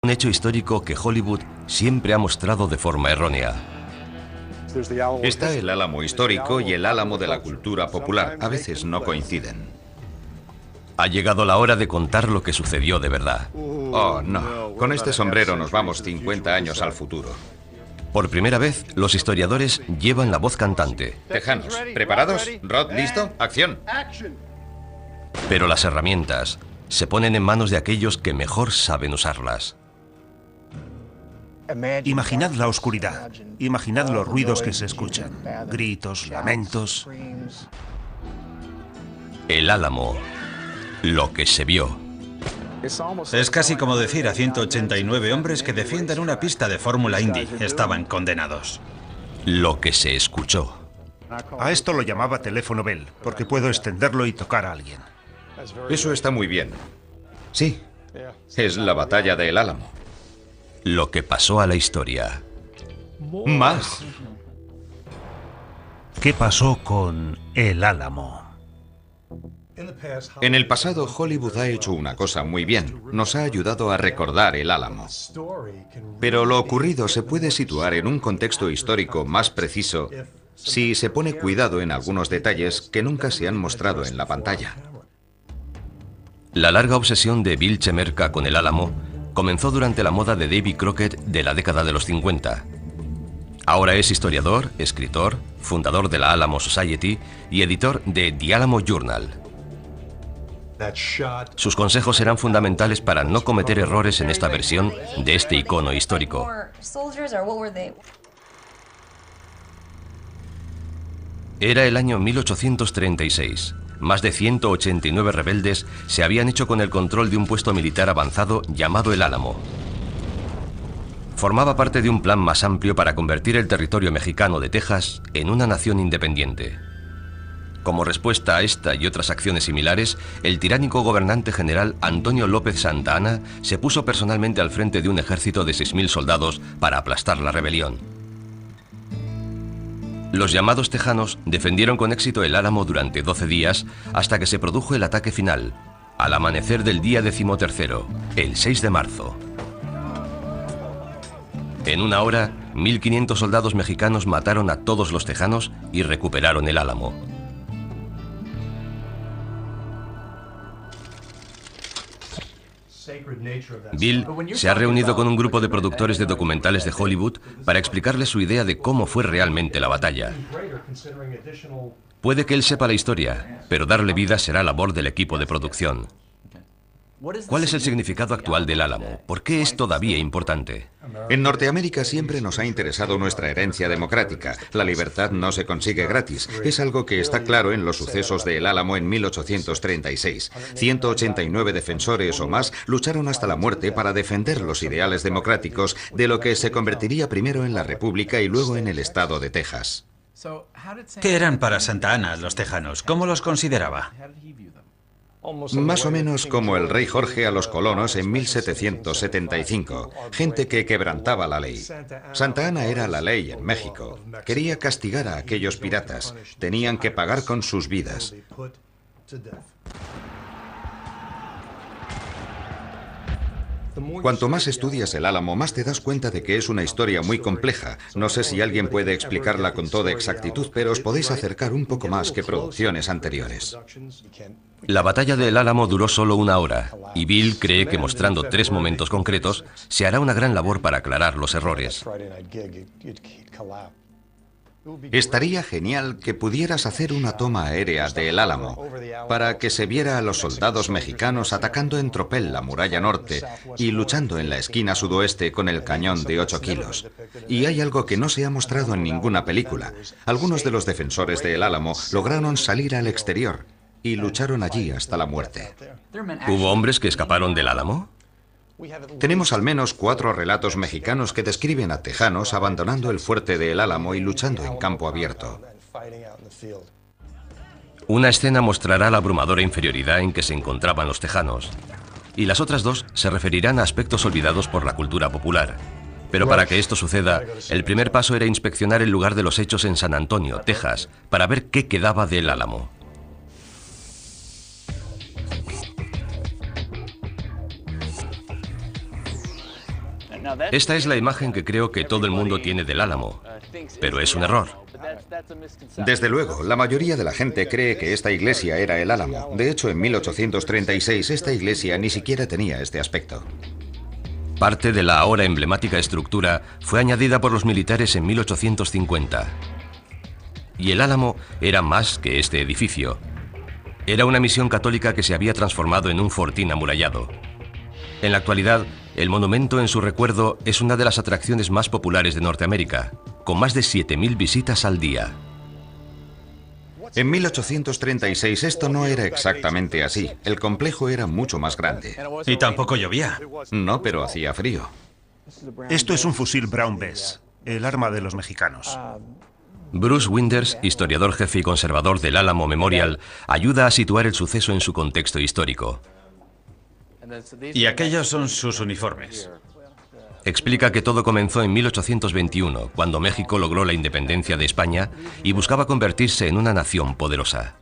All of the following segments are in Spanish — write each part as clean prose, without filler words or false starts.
Un hecho histórico que Hollywood siempre ha mostrado de forma errónea. Está el Álamo histórico y el Álamo de la cultura popular. A veces no coinciden. Ha llegado la hora de contar lo que sucedió de verdad. Oh, no. Con este sombrero nos vamos 50 años al futuro. Por primera vez, los historiadores llevan la voz cantante. Tejanos, ¿preparados? ¿Rod listo? ¡Acción! Pero las herramientas se ponen en manos de aquellos que mejor saben usarlas. Imaginad la oscuridad. Imaginad los ruidos que se escuchan. Gritos, lamentos. El Álamo. Lo que se vio. Es casi como decir a 189 hombres que defiendan una pista de Fórmula Indy. Estaban condenados. Lo que se escuchó. A esto lo llamaba teléfono Bell, porque puedo extenderlo y tocar a alguien. Eso está muy bien. Sí, es la batalla del Álamo. Lo que pasó a la historia. Más. ¿Qué pasó con el Álamo? En el pasado, Hollywood ha hecho una cosa muy bien. Nos ha ayudado a recordar el Álamo. Pero lo ocurrido se puede situar en un contexto histórico más preciso si se pone cuidado en algunos detalles que nunca se han mostrado en la pantalla. La larga obsesión de Bill Chemerka con el Álamo comenzó durante la moda de Davy Crockett de la década de los 50. Ahora es historiador, escritor, fundador de la Alamo Society y editor de The Alamo Journal. Sus consejos serán fundamentales para no cometer errores en esta versión de este icono histórico. Era el año 1836. Más de 189 rebeldes se habían hecho con el control de un puesto militar avanzado llamado el Álamo. Formaba parte de un plan más amplio para convertir el territorio mexicano de Texas en una nación independiente. Como respuesta a esta y otras acciones similares, el tiránico gobernante general Antonio López Santa Anna se puso personalmente al frente de un ejército de 6.000 soldados para aplastar la rebelión. Los llamados tejanos defendieron con éxito el Álamo durante 12 días hasta que se produjo el ataque final, al amanecer del día 13º, el 6 de marzo. En una hora, 1.500 soldados mexicanos mataron a todos los tejanos y recuperaron el Álamo. Bill se ha reunido con un grupo de productores de documentales de Hollywood para explicarles su idea de cómo fue realmente la batalla. Puede que él sepa la historia, pero darle vida será labor del equipo de producción. ¿Cuál es el significado actual del Álamo? ¿Por qué es todavía importante? En Norteamérica siempre nos ha interesado nuestra herencia democrática. La libertad no se consigue gratis. Es algo que está claro en los sucesos de El Álamo en 1836. 189 defensores o más lucharon hasta la muerte para defender los ideales democráticos de lo que se convertiría primero en la República y luego en el estado de Texas. ¿Qué eran para Santa Anna los tejanos? ¿Cómo los consideraba? Más o menos como el rey Jorge a los colonos en 1775, gente que quebrantaba la ley. Santa Anna era la ley en México. Quería castigar a aquellos piratas. Tenían que pagar con sus vidas. Cuanto más estudias el Álamo, más te das cuenta de que es una historia muy compleja. No sé si alguien puede explicarla con toda exactitud, pero os podéis acercar un poco más que producciones anteriores. La batalla del Álamo duró solo una hora, y Bill cree que mostrando 3 momentos concretos se hará una gran labor para aclarar los errores. Estaría genial que pudieras hacer una toma aérea de El Álamo para que se viera a los soldados mexicanos atacando en tropel la muralla norte y luchando en la esquina sudoeste con el cañón de 8 kilos. Y hay algo que no se ha mostrado en ninguna película. Algunos de los defensores de El Álamo lograron salir al exterior y lucharon allí hasta la muerte. ¿Hubo hombres que escaparon del Álamo? Tenemos al menos 4 relatos mexicanos que describen a tejanos abandonando el fuerte de El Álamo y luchando en campo abierto. Una escena mostrará la abrumadora inferioridad en que se encontraban los tejanos, y las otras 2 se referirán a aspectos olvidados por la cultura popular. Pero para que esto suceda, el primer paso era inspeccionar el lugar de los hechos en San Antonio, Texas, para ver qué quedaba del Álamo. Esta es la imagen que creo que todo el mundo tiene del Álamo, pero es un error. Desde luego, la mayoría de la gente cree que esta iglesia era el Álamo. De hecho, en 1836 esta iglesia ni siquiera tenía este aspecto. Parte de la ahora emblemática estructura fue añadida por los militares en 1850. Y el Álamo era más que este edificio. Era una misión católica que se había transformado en un fortín amurallado. En la actualidad, el monumento en su recuerdo es una de las atracciones más populares de Norteamérica, con más de 7.000 visitas al día. En 1836 esto no era exactamente así. El complejo era mucho más grande. Y tampoco llovía. No, pero hacía frío. Esto es un fusil Brown Bess, el arma de los mexicanos. Bruce Winders, historiador jefe y conservador del Álamo Memorial, ayuda a situar el suceso en su contexto histórico. Y aquellos son sus uniformes. Explica que todo comenzó en 1821, cuando México logró la independencia de España y buscaba convertirse en una nación poderosa.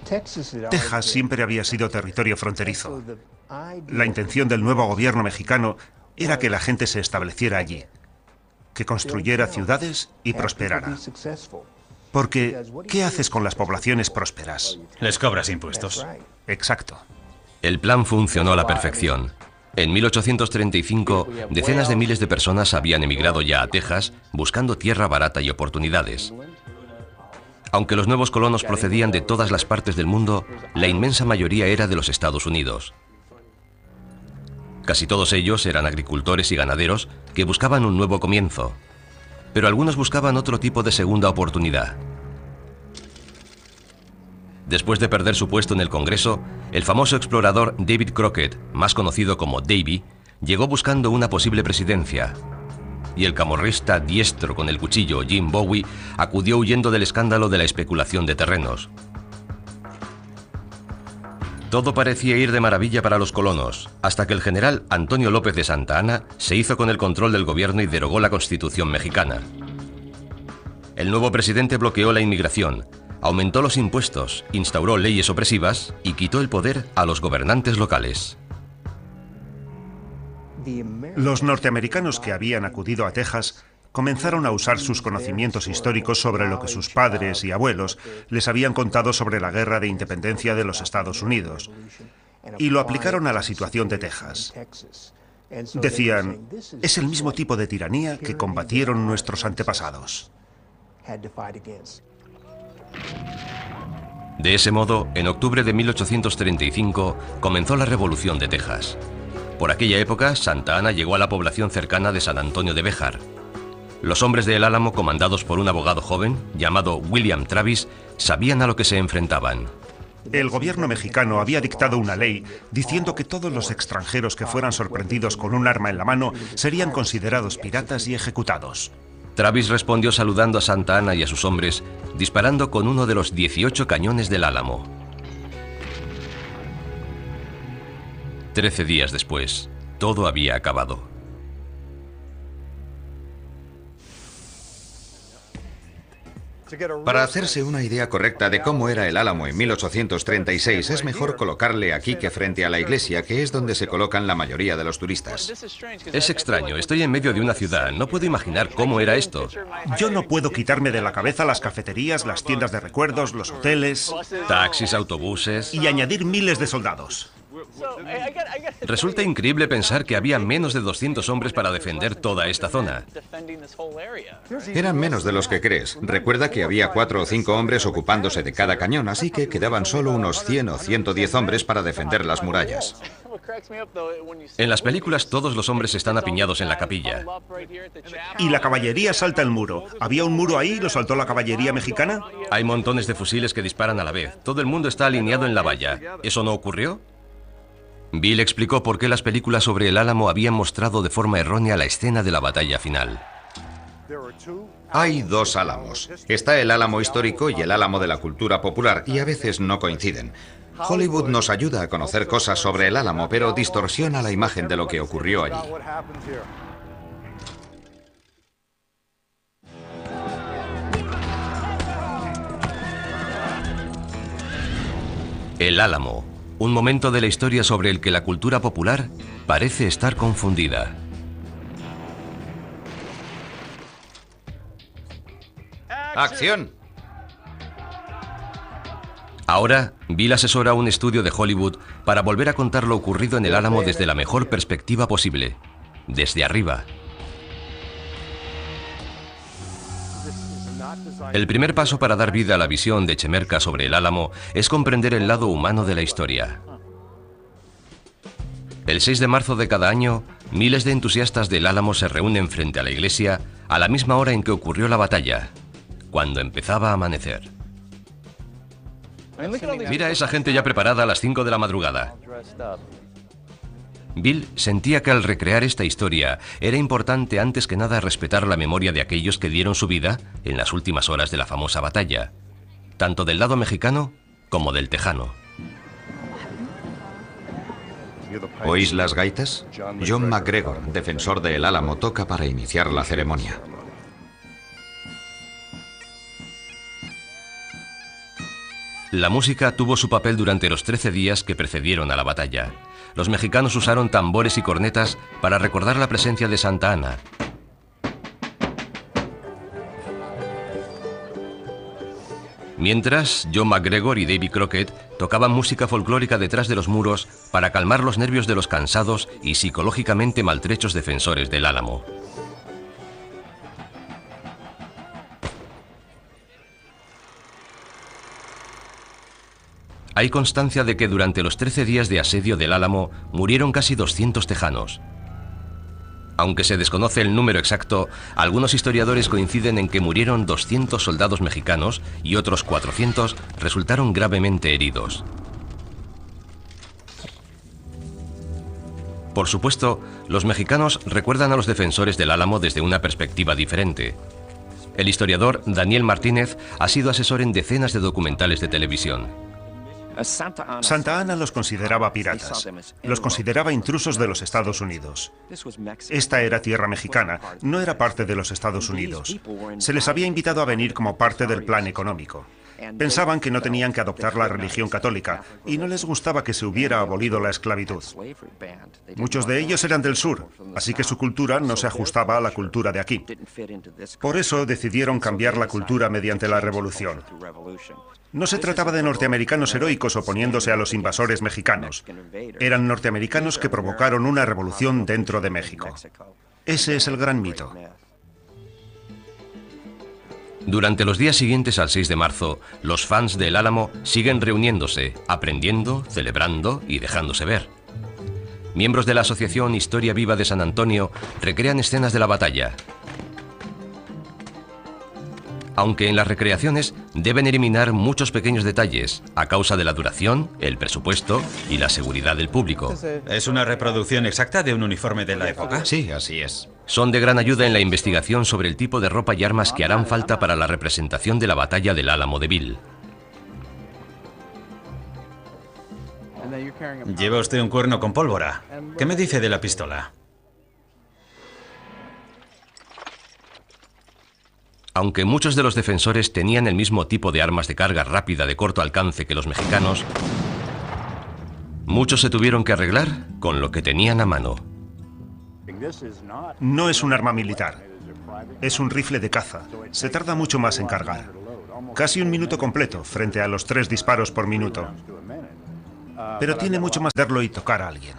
Texas siempre había sido territorio fronterizo. La intención del nuevo gobierno mexicano era que la gente se estableciera allí, que construyera ciudades y prosperara. Porque, ¿qué haces con las poblaciones prósperas? Les cobras impuestos. Exacto. El plan funcionó a la perfección. En 1835, decenas de miles de personas habían emigrado ya a Texas buscando tierra barata y oportunidades. Aunque los nuevos colonos procedían de todas las partes del mundo, la inmensa mayoría era de los Estados Unidos. Casi todos ellos eran agricultores y ganaderos que buscaban un nuevo comienzo, pero algunos buscaban otro tipo de segunda oportunidad. Después de perder su puesto en el Congreso, el famoso explorador David Crockett, más conocido como Davy, llegó buscando una posible presidencia. Y el camorrista diestro con el cuchillo Jim Bowie acudió huyendo del escándalo de la especulación de terrenos. Todo parecía ir de maravilla para los colonos, hasta que el general Antonio López de Santa Anna se hizo con el control del gobierno y derogó la Constitución mexicana. El nuevo presidente bloqueó la inmigración, aumentó los impuestos, instauró leyes opresivas y quitó el poder a los gobernantes locales. Los norteamericanos que habían acudido a Texas comenzaron a usar sus conocimientos históricos sobre lo que sus padres y abuelos les habían contado sobre la guerra de independencia de los Estados Unidos, y lo aplicaron a la situación de Texas. Decían, es el mismo tipo de tiranía que combatieron nuestros antepasados. De ese modo, en octubre de 1835 comenzó la Revolución de Texas. Por aquella época, Santa Anna llegó a la población cercana de San Antonio de Béjar. Los hombres de El Álamo, comandados por un abogado joven llamado William Travis, sabían a lo que se enfrentaban. El gobierno mexicano había dictado una ley diciendo que todos los extranjeros que fueran sorprendidos con un arma en la mano serían considerados piratas y ejecutados. Travis respondió saludando a Santa Anna y a sus hombres, disparando con uno de los 18 cañones del Álamo. 13 días después, todo había acabado. Para hacerse una idea correcta de cómo era el Álamo en 1836, es mejor colocarle aquí que frente a la iglesia, que es donde se colocan la mayoría de los turistas. Es extraño, estoy en medio de una ciudad, no puedo imaginar cómo era esto. Yo no puedo quitarme de la cabeza las cafeterías, las tiendas de recuerdos, los hoteles... Taxis, autobuses... Y añadir miles de soldados. Resulta increíble pensar que había menos de 200 hombres para defender toda esta zona. Eran menos de los que crees. Recuerda que había 4 o 5 hombres ocupándose de cada cañón, así que quedaban solo unos 100 o 110 hombres para defender las murallas. En las películas todos los hombres están apiñados en la capilla. Y la caballería salta el muro. ¿Había un muro ahí y lo saltó la caballería mexicana? Hay montones de fusiles que disparan a la vez. Todo el mundo está alineado en la valla. ¿Eso no ocurrió? Bill explicó por qué las películas sobre el Álamo habían mostrado de forma errónea la escena de la batalla final. Hay 2 álamos. Está el Álamo histórico y el Álamo de la cultura popular, y a veces no coinciden. Hollywood nos ayuda a conocer cosas sobre el Álamo, pero distorsiona la imagen de lo que ocurrió allí. El Álamo, Un momento de la historia sobre el que la cultura popular parece estar confundida. ¡Acción! Ahora, Bill asesora un estudio de Hollywood para volver a contar lo ocurrido en el Álamo desde la mejor perspectiva posible, desde arriba. El primer paso para dar vida a la visión de Chemerka sobre el Álamo es comprender el lado humano de la historia. El 6 de marzo de cada año, miles de entusiastas del Álamo se reúnen frente a la iglesia a la misma hora en que ocurrió la batalla, cuando empezaba a amanecer. Mira a esa gente ya preparada a las 5 de la madrugada. Bill sentía que al recrear esta historia era importante antes que nada respetar la memoria de aquellos que dieron su vida en las últimas horas de la famosa batalla, tanto del lado mexicano como del tejano. ¿Oís las gaitas? John McGregor, defensor de El Álamo, toca para iniciar la ceremonia. La música tuvo su papel durante los 13 días que precedieron a la batalla. Los mexicanos usaron tambores y cornetas para recordar la presencia de Santa Anna. Mientras, John McGregor y Davy Crockett tocaban música folclórica detrás de los muros para calmar los nervios de los cansados y psicológicamente maltrechos defensores del Álamo. Hay constancia de que durante los 13 días de asedio del Álamo murieron casi 200 tejanos. Aunque se desconoce el número exacto, algunos historiadores coinciden en que murieron 200 soldados mexicanos y otros 400 resultaron gravemente heridos. Por supuesto, los mexicanos recuerdan a los defensores del Álamo desde una perspectiva diferente. El historiador Daniel Martínez ha sido asesor en decenas de documentales de televisión. Santa Anna los consideraba piratas, los consideraba intrusos de los Estados Unidos. Esta era tierra mexicana, no era parte de los Estados Unidos. Se les había invitado a venir como parte del plan económico. Pensaban que no tenían que adoptar la religión católica y no les gustaba que se hubiera abolido la esclavitud. Muchos de ellos eran del sur, así que su cultura no se ajustaba a la cultura de aquí. Por eso decidieron cambiar la cultura mediante la revolución. No se trataba de norteamericanos heroicos oponiéndose a los invasores mexicanos. Eran norteamericanos que provocaron una revolución dentro de México. Ese es el gran mito. Durante los días siguientes al 6 de marzo, los fans del Álamo siguen reuniéndose, aprendiendo, celebrando y dejándose ver. Miembros de la Asociación Historia Viva de San Antonio recrean escenas de la batalla. Aunque en las recreaciones deben eliminar muchos pequeños detalles a causa de la duración, el presupuesto y la seguridad del público. ¿Es una reproducción exacta de un uniforme de la época? Sí, así es. Son de gran ayuda en la investigación sobre el tipo de ropa y armas que harán falta para la representación de la batalla del Álamo de Bill. Lleva usted un cuerno con pólvora. ¿Qué me dice de la pistola? Aunque muchos de los defensores tenían el mismo tipo de armas de carga rápida de corto alcance que los mexicanos, muchos se tuvieron que arreglar con lo que tenían a mano. No es un arma militar. Es un rifle de caza. Se tarda mucho más en cargar. Casi un minuto completo frente a los 3 disparos por minuto. Pero tiene mucho más darlo y tocar a alguien.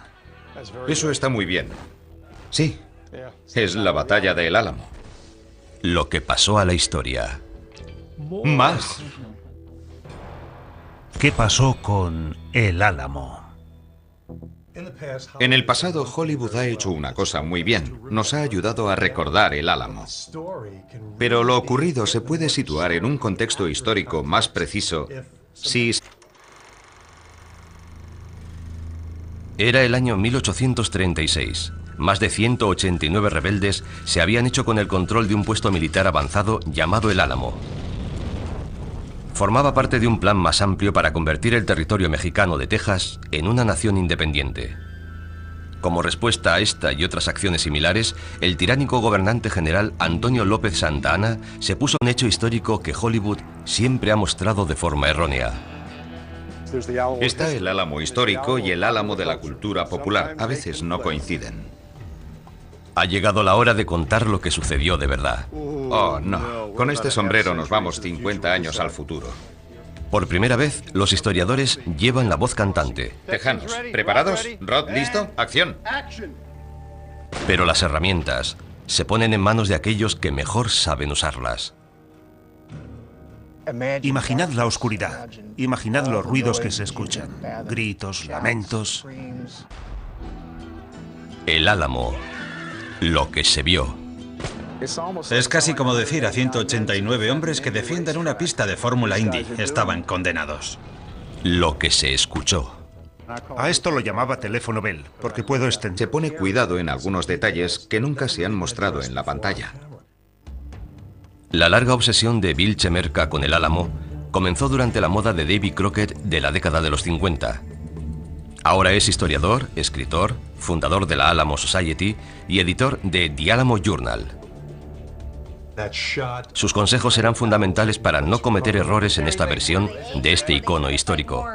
Eso está muy bien. Sí, es la batalla de El Álamo. Lo que pasó a la historia. Más. ¿Qué pasó con El Álamo? En el pasado, Hollywood ha hecho una cosa muy bien. Nos ha ayudado a recordar El Álamo. Pero lo ocurrido se puede situar en un contexto histórico más preciso si... Era el año 1836. Más de 189 rebeldes se habían hecho con el control de un puesto militar avanzado llamado El Álamo. Formaba parte de un plan más amplio para convertir el territorio mexicano de Texas en una nación independiente. Como respuesta a esta y otras acciones similares, el tiránico gobernante general Antonio López Santa Anna se puso un hecho histórico que Hollywood siempre ha mostrado de forma errónea. Está el Álamo histórico y el Álamo de la cultura popular. A veces no coinciden. Ha llegado la hora de contar lo que sucedió de verdad. Oh, no. Con este sombrero nos vamos 50 años al futuro. Por primera vez, los historiadores llevan la voz cantante. Tejanos, ¿preparados? ¿Rod listo? ¡Acción! Pero las herramientas se ponen en manos de aquellos que mejor saben usarlas. Imaginad la oscuridad, imaginad los ruidos que se escuchan, gritos, lamentos. El Álamo, lo que se vio. Es casi como decir a 189 hombres que defiendan una pista de Fórmula Indy. Estaban condenados. Lo que se escuchó. A esto lo llamaba teléfono Bell, porque puedo extender. Se pone cuidado en algunos detalles que nunca se han mostrado en la pantalla. La larga obsesión de Bill Chemerka con el Álamo comenzó durante la moda de Davy Crockett de la década de los 50. Ahora es historiador, escritor, fundador de la Alamo Society y editor de The Alamo Journal. Sus consejos serán fundamentales para no cometer errores en esta versión de este icono histórico.